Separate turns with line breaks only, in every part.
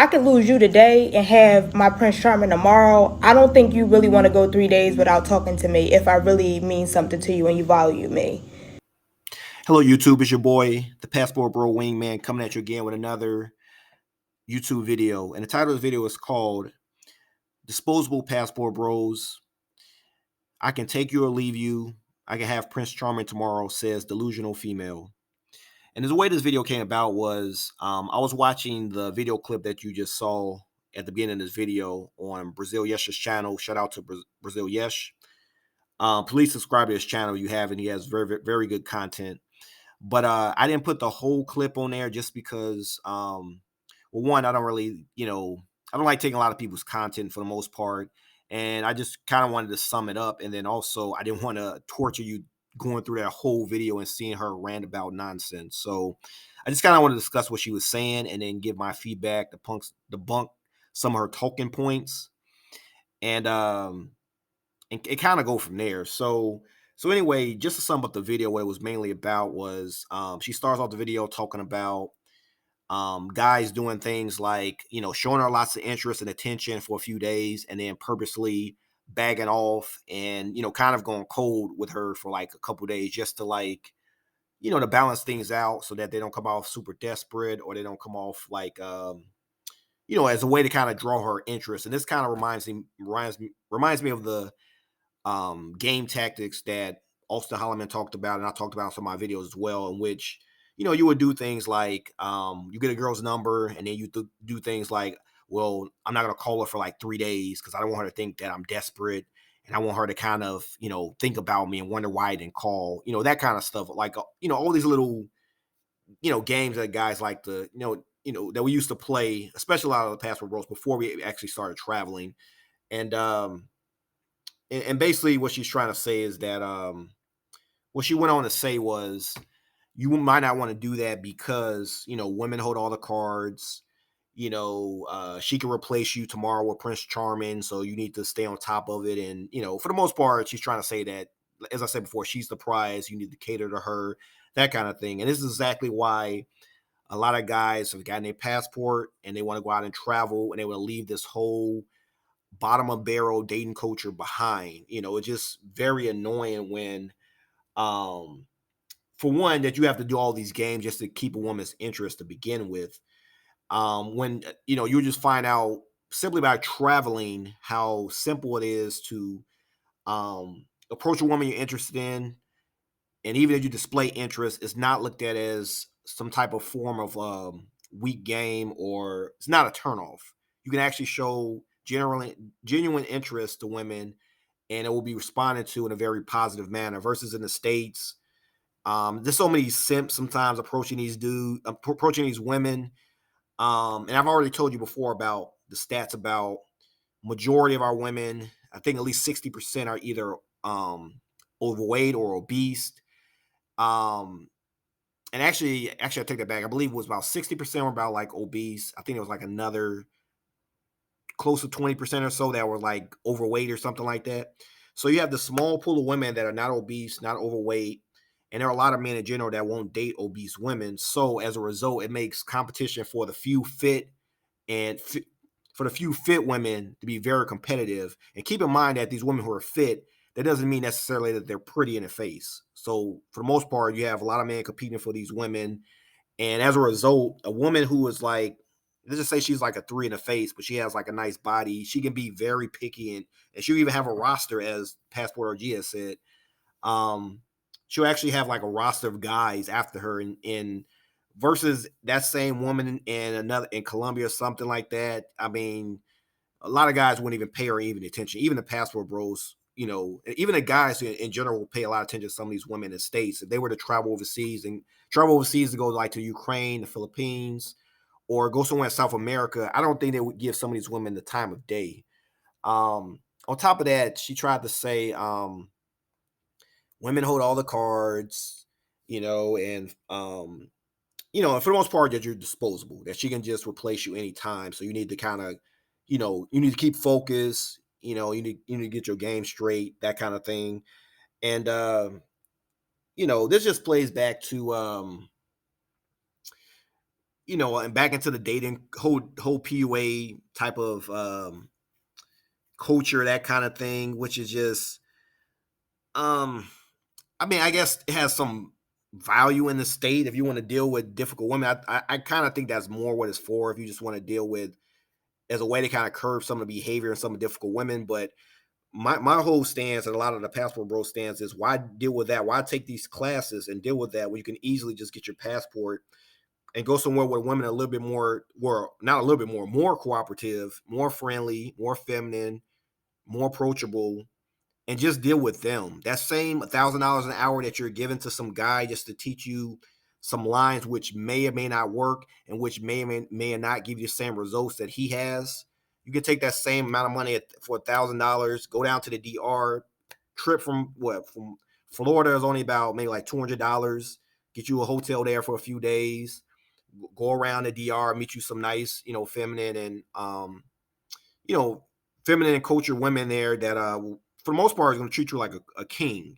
I could lose you today and have my Prince Charming tomorrow. I don't think you really want to go 3 days without talking to me if I really mean something to you and you value me.
Hello, YouTube. It's your boy, the Passport Bro Wingman, coming at you again with another YouTube video. And the title of the video is called Disposable Passport Bros. I can take you or leave you. I can have Prince Charming tomorrow, says delusional female. And the way this video came about was I was watching the video clip that you just saw at the beginning of this video on Brazil Yesh's channel. Shout out to Brazil Yesh. Please subscribe to his channel if you haven't. He has very, very good content. But I didn't put the whole clip on there just because, well, one, I don't really, I don't like taking a lot of people's content for the most part. And I just kind of wanted to sum it up. And then also, I didn't want to torture you going through that whole video and seeing her rant about nonsense. So I just kind of want to discuss what she was saying and then give my feedback, debunk some of her talking points. And it kind of go from there. So anyway, just to sum up the video, what it was mainly about was she starts off the video talking about guys doing things like showing her lots of interest and attention for a few days, and then purposely bagging off and kind of going cold with her for like a couple days just to like to balance things out so that they don't come off super desperate or they don't come off like as a way to kind of draw her interest. And this kind of reminds me of the game tactics that Austin Holloman talked about, and I talked about in some of my videos as well, in which you would do things like you get a girl's number, and then you do things like, well, I'm not gonna call her for like 3 days because I don't want her to think that I'm desperate, and I want her to kind of think about me and wonder why I didn't call, that kind of stuff, like all these little games that guys like to that we used to play, especially a lot of the Passport Bros before we actually started traveling, and and basically what she's trying to say is that what she went on to say was you might not want to do that because women hold all the cards. She can replace you tomorrow with Prince Charming, so you need to stay on top of it. And for the most part, she's trying to say that, as I said before, she's the prize. You need to cater to her, that kind of thing. And this is exactly why a lot of guys have gotten a passport and they want to go out and travel, and they want to leave this whole bottom of barrel dating culture behind. It's just very annoying when, for one, that you have to do all these games just to keep a woman's interest to begin with. When you just find out simply by traveling how simple it is to approach a woman you're interested in, and even if you display interest, it's not looked at as some type of form of weak game, or it's not a turnoff. You can actually show genuine interest to women, and it will be responded to in a very positive manner. Versus in the States, there's so many simps sometimes approaching these women. And I've already told you before about the stats about majority of our women. I think at least 60% are either overweight or obese. Um, and actually, I take that back. I believe it was about 60% were about like obese. I think it was like another close to 20% or so that were like overweight or something like that. So you have the small pool of women that are not obese, not overweight, and there are a lot of men in general that won't date obese women. So as a result, it makes competition for the few fit and for the few fit women to be very competitive. And keep in mind that these women who are fit, that doesn't mean necessarily that they're pretty in the face. So for the most part, you have a lot of men competing for these women, and as a result, a woman who is like, let's just say she's like a 3 in the face, but she has like a nice body, she can be very picky, and she'll even have a roster, as Passport OG has said. Um, she'll actually have like a roster of guys after her, and versus that same woman in Colombia or something like that. I mean, a lot of guys wouldn't even pay her even attention. Even the Passport Bros, even the guys in general will pay a lot of attention to some of these women in the States. If they were to travel overseas to go like to Ukraine, the Philippines, or go somewhere in South America, I don't think they would give some of these women the time of day. On top of that, she tried to say women hold all the cards, and for the most part, that you're disposable, that she can just replace you anytime. So you need to kind of, you need to keep focus. You need to get your game straight, that kind of thing. And this just plays back to and back into the dating whole PUA type of culture, that kind of thing, which is just, um, I mean, I guess it has some value in the state if you want to deal with difficult women. I kind of think that's more what it's for. If you just want to deal with as a way to kind of curb some of the behavior and some of the difficult women, but my whole stance and a lot of the passport bro stance is, why deal with that? Why take these classes and deal with that when you can easily just get your passport and go somewhere where women are a little bit more, well, not a little bit more cooperative, more friendly, more feminine, more approachable, and just deal with them. That same $1,000 an hour that you're giving to some guy just to teach you some lines which may or may not work and which may not give you the same results that he has. You can take that same amount of money for $1,000, go down to the DR, trip from Florida is only about maybe like $200. Get you a hotel there for a few days, go around the DR, meet you some nice, feminine and you know, feminine and cultured women there that for the most part is going to treat you like a king.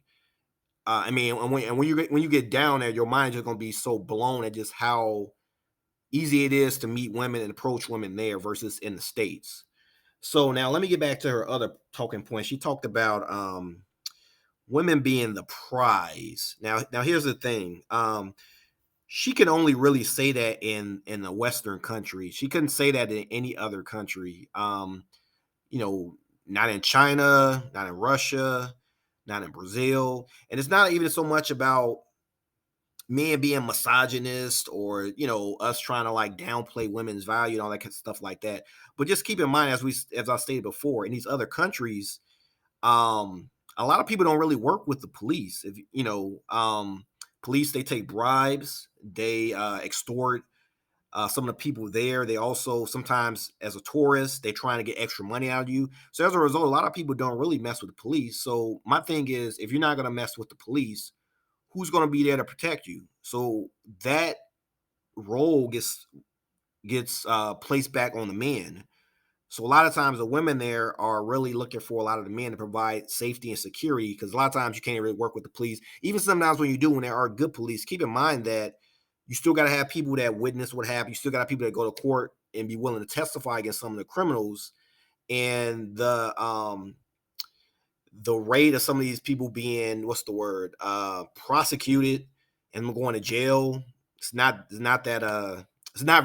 I mean, and when you get down there, your mind is going to be so blown at just how easy it is to meet women and approach women there versus in the States. So now let me get back to her other talking point. She talked about women being the prize. Now here's the thing. She could only really say that in a Western country. She couldn't say that in any other country. You know, not in China, not in Russia, not in Brazil. And it's not even so much about men being misogynist or, us trying to like downplay women's value and all that kind of stuff like that. But just keep in mind, as I stated before, in these other countries, a lot of people don't really work with the police. If police, they take bribes, they extort some of the people there. They also sometimes, as a tourist, they're trying to get extra money out of you. So as a result, a lot of people don't really mess with the police. So my thing is, if you're not going to mess with the police, who's going to be there to protect you? So that role gets placed back on the men. So a lot of times the women there are really looking for a lot of the men to provide safety and security, because a lot of times you can't really work with the police. Even sometimes when you do, when there are good police, keep in mind that you still got to have people that witness what happened. You still got people that go to court and be willing to testify against some of the criminals. And the rate of some of these people being, what's the word, prosecuted and going to jail, it's not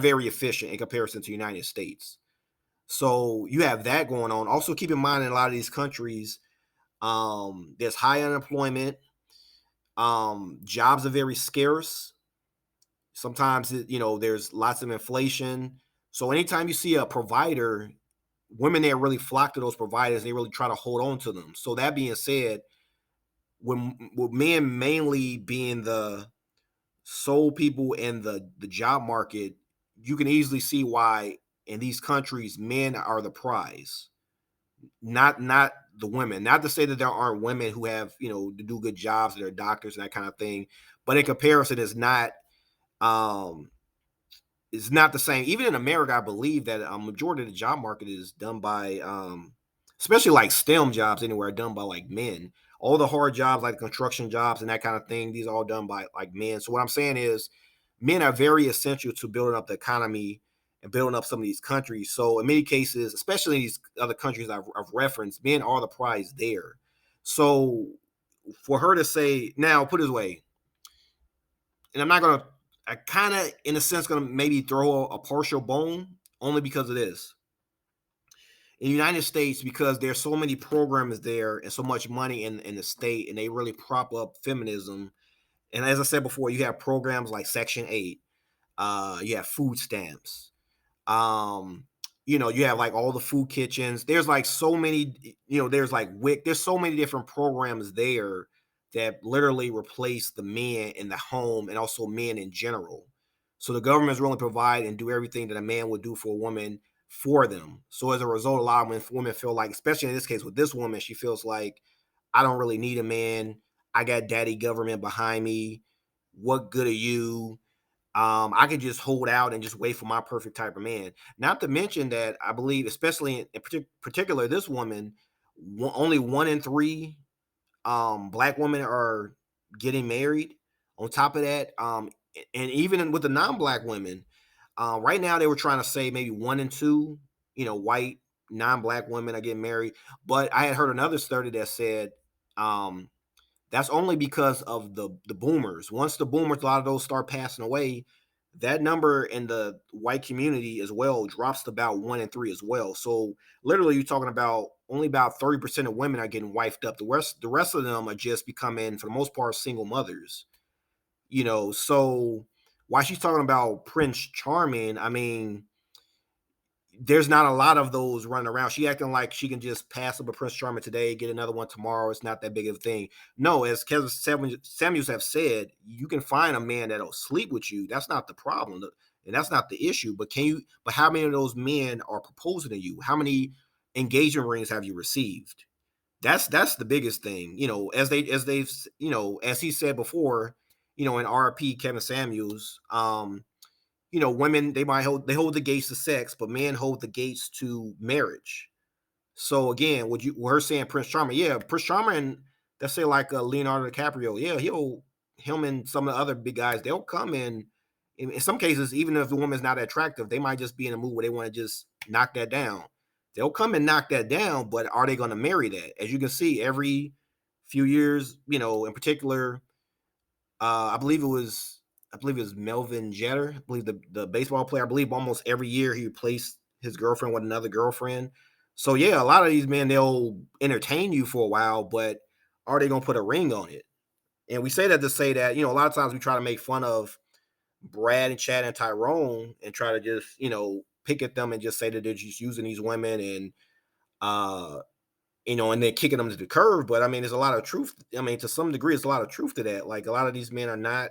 very efficient in comparison to the United States. So you have that going on. Also, keep in mind, in a lot of these countries, there's high unemployment. Jobs are very scarce. Sometimes, there's lots of inflation. So anytime you see a provider, women there really flock to those providers. They really try to hold on to them. So that being said, when with men mainly being the sole people in the job market, you can easily see why in these countries men are the prize, not the women. Not to say that there aren't women who have, to do good jobs, that are doctors and that kind of thing, but in comparison, um it's not the same. Even in America, I believe that a majority of the job market is done by, especially like STEM jobs anywhere, are done by like men. All the hard jobs, like construction jobs and that kind of thing, these are all done by like men. So what I'm saying is, men are very essential to building up the economy and building up some of these countries. So in many cases, especially in these other countries I've referenced, men are the prize there. So for her to say, now put it this way, and I'm not gonna, I kind of, in a sense, gonna maybe throw a partial bone, only because of this. In the United States, because there's so many programs there and so much money in the state, and they really prop up feminism. And as I said before, you have programs like Section 8, you have food stamps, um you have like all the food kitchens. There's like so many, there's like WIC, there's so many different programs there that literally replace the men in the home and also men in general. So the government's really provide and do everything that a man would do for a woman for them. So as a result, a lot of women feel like, especially in this case with this woman, she feels like, I don't really need a man, I got daddy government behind me, what good are you? I could just hold out and just wait for my perfect type of man. Not to mention that I believe, especially in particular, this woman, only 1 in 3 black women are getting married. On top of that, and even with the non-black women, Right now, they were trying to say maybe 1 in 2, white non-black women are getting married. But I had heard another study that said um, that's only because of the boomers. Once the boomers, a lot of those start passing away, that number in the white community as well drops to about 1 in 3 as well. So literally, you're talking about only about 30% of women are getting wifed up. The rest of them are just becoming, for the most part, single mothers. So while she's talking about Prince Charming, I mean, there's not a lot of those running around. She acting like she can just pass up a Prince Charming today, get another one tomorrow. It's not that big of a thing. No, as Kevin Samuels have said, you can find a man that'll sleep with you. That's not the problem, and that's not the issue. But can you? But how many of those men are proposing to you? How many engagement rings have you received? That's the biggest thing. As he said before, in RP Kevin Samuels, women they hold the gates to sex, but men hold the gates to marriage. So again, we're saying Prince Charming, yeah, Prince Charming, let's say like Leonardo DiCaprio, yeah, him and some of the other big guys, they'll come in some cases, even if the woman's not attractive, they might just be in a mood where they want to just knock that down. They'll come and knock that down, but are they going to marry that? As you can see, every few years, in particular, I believe it was Melvin Jeter. I believe the baseball player. I believe almost every year he replaced his girlfriend with another girlfriend. So yeah, a lot of these men, they'll entertain you for a while, but are they gonna put a ring on it? And we say that to say that, a lot of times we try to make fun of Brad and Chad and Tyrone and try to just, pick at them and just say that they're just using these women and uh and then kicking them to the curb. But I mean, there's a lot of truth. I mean, to some degree, there's a lot of truth to that. Like a lot of these men are not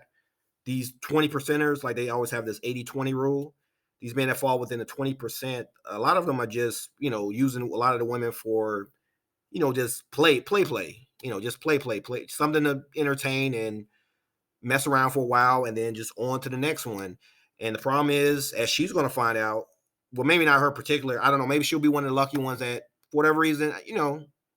these 20 percenters, like they always have this 80-20 rule. These men that fall within the 20%, a lot of them are just, using a lot of the women for, just play, just play, something to entertain and mess around for a while and then just on to the next one. And the problem is, as she's going to find out, well, maybe not her particular, I don't know, maybe she'll be one of the lucky ones that, for whatever reason,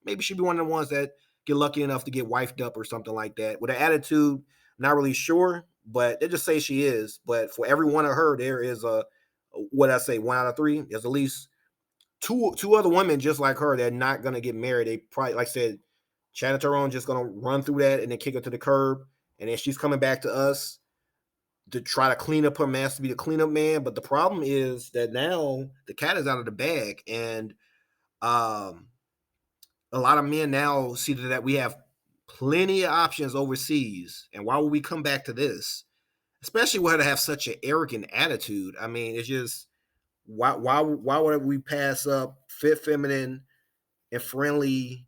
maybe she'll be one of the ones that get lucky enough to get wifed up or something like that. With an attitude, not really sure, but they just say she is. But for every one of her, there is what I say, 1 out of 3. There's at least two other women just like her that are not going to get married. They probably, like I said, Shannon Tyrone just going to run through that and then kick her to the curb. And then she's coming back to us to try to clean up her mess, to be the cleanup man. But the problem is that now the cat is out of the bag, and um, a lot of men now see that we have plenty of options overseas. And why would we come back to this? Especially with her to have such an arrogant attitude. I mean, it's just why would we pass up fit, feminine, and friendly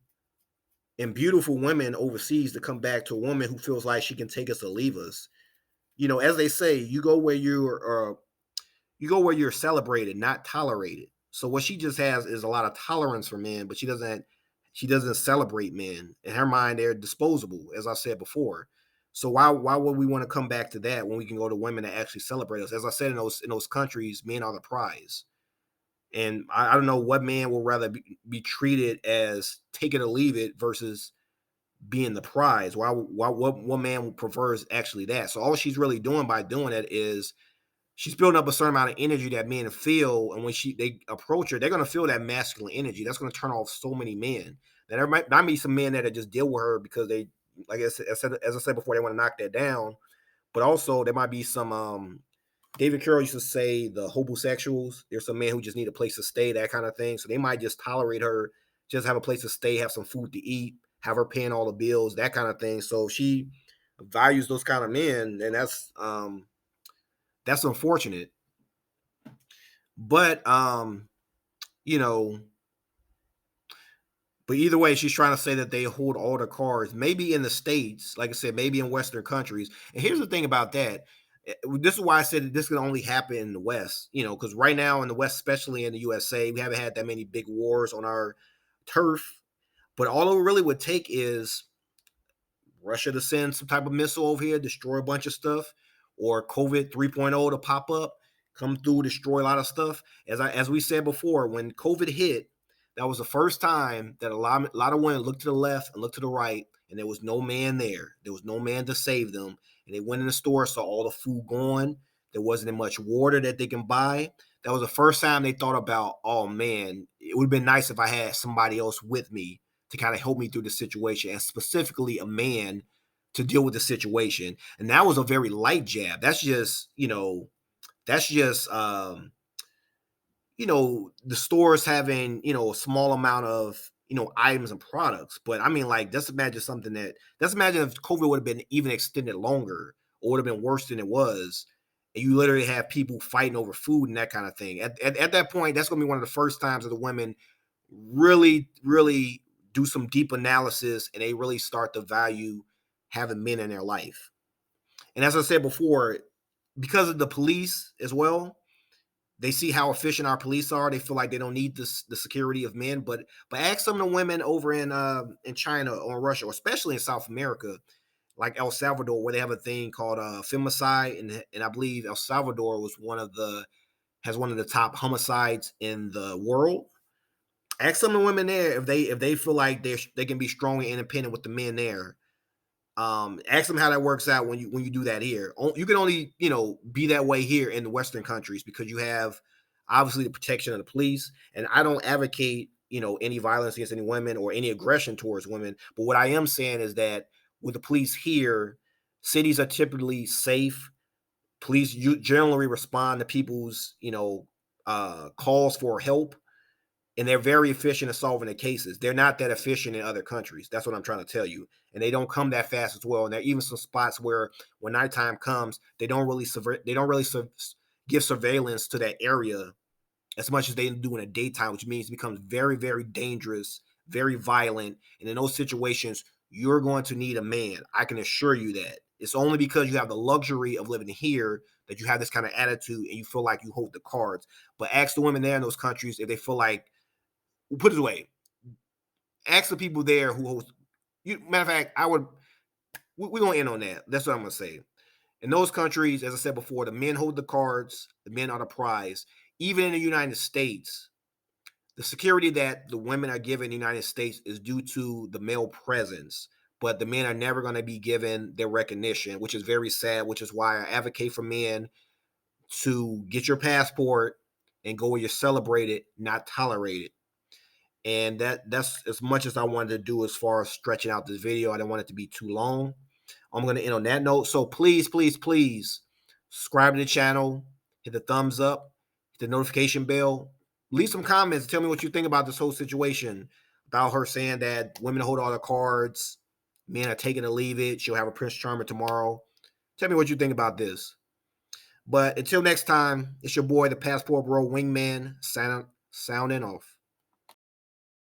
and beautiful women overseas to come back to a woman who feels like she can take us or leave us? As they say, you go where you're celebrated, not tolerated. So what she just has is a lot of tolerance for men, but she doesn't celebrate men. In her mind, they're disposable, as I said before. So why would we want to come back to that when we can go to women that actually celebrate us? As I said, in those countries, men are the prize. And I don't know what man will rather be treated as take it or leave it versus being the prize. What man prefers actually that? So all she's really doing by doing it is she's building up a certain amount of energy that men feel, and when they approach her, they're gonna feel that masculine energy. That's gonna turn off so many men. Now there might be some men that just deal with her because they, like as I said before, they want to knock that down. But also there might be some David Carroll used to say the homosexuals. There's some men who just need a place to stay, that kind of thing. So they might just tolerate her, just have a place to stay, have some food to eat, have her paying all the bills, that kind of thing. So if she values those kind of men, and that's unfortunate. But you know, but either way, she's trying to say that they hold all the cards. Maybe in the States, like I said, maybe in Western countries. And here's the thing about that. This is why I said that this can only happen in the West, because right now in the West, especially in the USA, we haven't had that many big wars on our turf. But all it really would take is Russia to send some type of missile over here, destroy a bunch of stuff, or COVID 3.0 to pop up, come through, destroy a lot of stuff. As we said before, when COVID hit, that was the first time that a lot of women looked to the left and looked to the right, and there was no man there. There was no man to save them. And they went in the store, saw all the food gone. There wasn't much water that they can buy. That was the first time they thought about, oh man, it would have been nice if I had somebody else with me to kind of help me through the situation, and specifically a man to deal with the situation. And that was a very light jab. That's just, that's just the stores having, a small amount of, items and products. But I mean, like, let's imagine if COVID would have been even extended longer, or would have been worse than it was. And you literally have people fighting over food and that kind of thing. At that point, that's going to be one of the first times that the women really, really do some deep analysis, and they really start to value having men in their life. And as I said before, because of the police as well, they see how efficient our police are. They feel like they don't need the security of men. But ask some of the women over in China or Russia, or especially in South America, like El Salvador, where they have a thing called femicide, and I believe El Salvador has one of the top homicides in the world. Ask some of the women there if they feel like they can be strong and independent with the men there. Ask them how that works out when you do that here. You can only be that way here in the Western countries, because you have obviously the protection of the police. And I don't advocate any violence against any women or any aggression towards women. But what I am saying is that with the police here, cities are typically safe. Police generally respond to people's calls for help, and they're very efficient at solving the cases. They're not that efficient in other countries. That's what I'm trying to tell you. And they don't come that fast as well. And there are even some spots where, when nighttime comes, they don't really give surveillance to that area as much as they do in the daytime, which means it becomes very, very dangerous, very violent. And in those situations, you're going to need a man. I can assure you that. It's only because you have the luxury of living here that you have this kind of attitude and you feel like you hold the cards. But ask the women there in those countries if they feel like, put it away. Ask the people there who host. Matter of fact, we're gonna end on that. That's what I'm gonna say. In those countries, as I said before, the men hold the cards. The men are the prize. Even in the United States, the security that the women are given in the United States is due to the male presence, but the men are never going to be given their recognition, which is very sad. Which is why I advocate for men to get your passport and go where you're celebrated, not tolerated. And that's as much as I wanted to do as far as stretching out this video. I don't want it to be too long. I'm going to end on that note. So please, please, please subscribe to the channel, hit the thumbs up, hit the notification bell, leave some comments, tell me what you think about this whole situation, about her saying that women hold all the cards, men are taking to leave it, she'll have a Prince Charming tomorrow. Tell me what you think about this. But until next time, it's your boy, the Passport Bro Wingman, sounding off.